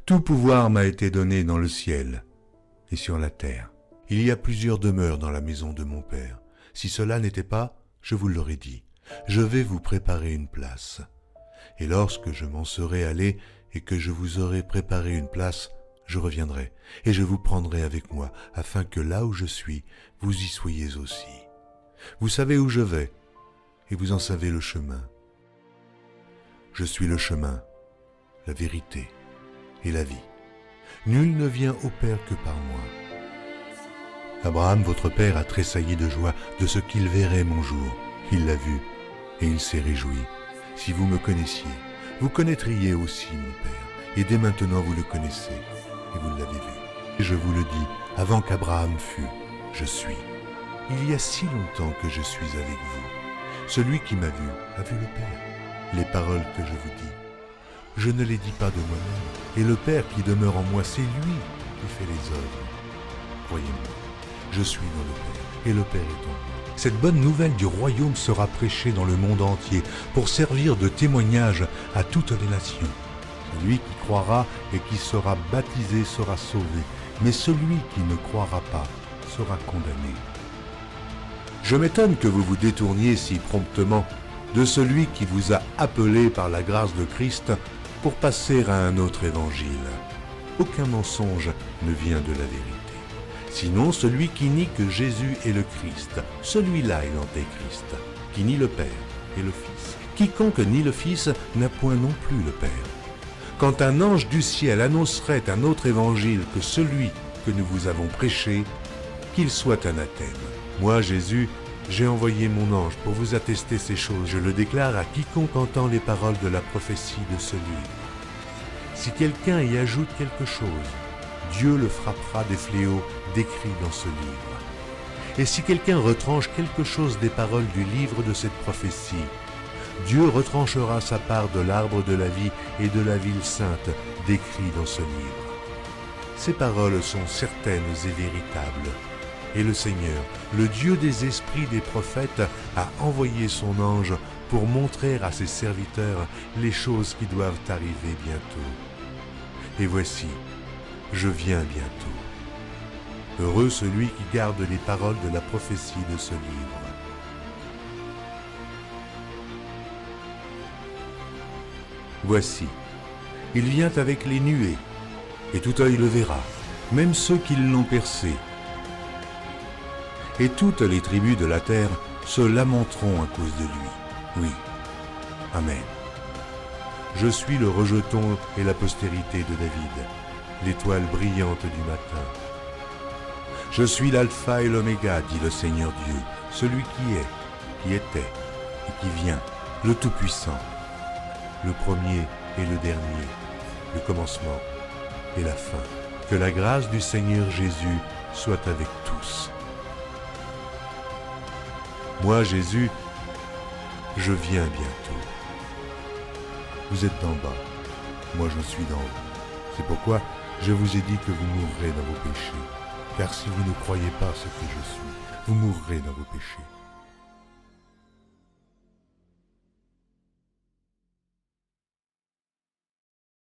Tout pouvoir m'a été donné dans le ciel et sur la terre. Il y a plusieurs demeures dans la maison de mon Père. Si cela n'était pas, je vous l'aurais dit. Je vais vous préparer une place. Et lorsque je m'en serai allé et que je vous aurai préparé une place, je reviendrai et je vous prendrai avec moi, afin que là où je suis, vous y soyez aussi. Vous savez où je vais, et vous en savez le chemin. Je suis le chemin, la vérité et la vie. Nul ne vient au Père que par moi. Abraham, votre père, a tressailli de joie de ce qu'il verrait mon jour. Il l'a vu, et il s'est réjoui. Si vous me connaissiez, vous connaîtriez aussi mon Père, et dès maintenant vous le connaissez, et vous l'avez vu. Et je vous le dis, avant qu'Abraham fût, je suis. Il y a si longtemps que je suis avec vous. Celui qui m'a vu a vu le Père. Les paroles que je vous dis, je ne les dis pas de moi-même, et le Père qui demeure en moi, c'est lui qui fait les œuvres. Croyez-moi, je suis dans le Père, et le Père est en moi. Cette bonne nouvelle du royaume sera prêchée dans le monde entier pour servir de témoignage à toutes les nations. Celui qui croira et qui sera baptisé sera sauvé, mais celui qui ne croira pas sera condamné. Je m'étonne que vous vous détourniez si promptement de celui qui vous a appelé par la grâce de Christ pour passer à un autre évangile. Aucun mensonge ne vient de la vérité. Sinon celui qui nie que Jésus est le Christ, celui-là est l'antéchrist, qui nie le Père et le Fils. Quiconque nie le Fils n'a point non plus le Père. Quand un ange du ciel annoncerait un autre évangile que celui que nous vous avons prêché, qu'il soit anathème. Moi, Jésus, j'ai envoyé mon ange pour vous attester ces choses. Je le déclare à quiconque entend les paroles de la prophétie de ce livre. Si quelqu'un y ajoute quelque chose, Dieu le frappera des fléaux décrits dans ce livre. Et si quelqu'un retranche quelque chose des paroles du livre de cette prophétie, Dieu retranchera sa part de l'arbre de la vie et de la ville sainte décrits dans ce livre. Ces paroles sont certaines et véritables. Et le Seigneur, le Dieu des esprits des prophètes, a envoyé son ange pour montrer à ses serviteurs les choses qui doivent arriver bientôt. Et voici, je viens bientôt. Heureux celui qui garde les paroles de la prophétie de ce livre. Voici, il vient avec les nuées, et tout œil le verra, même ceux qui l'ont percé. Et toutes les tribus de la terre se lamenteront à cause de lui. Oui. Amen. Je suis le rejeton et la postérité de David, l'étoile brillante du matin. Je suis l'alpha et l'oméga, dit le Seigneur Dieu, celui qui était et qui vient, le Tout-Puissant, le premier et le dernier, le commencement et la fin. Que la grâce du Seigneur Jésus soit avec tous. Moi, Jésus, je viens bientôt. Vous êtes d'en bas, moi je suis d'en haut. C'est pourquoi je vous ai dit que vous mourrez dans vos péchés. Car si vous ne croyez pas ce que je suis, vous mourrez dans vos péchés.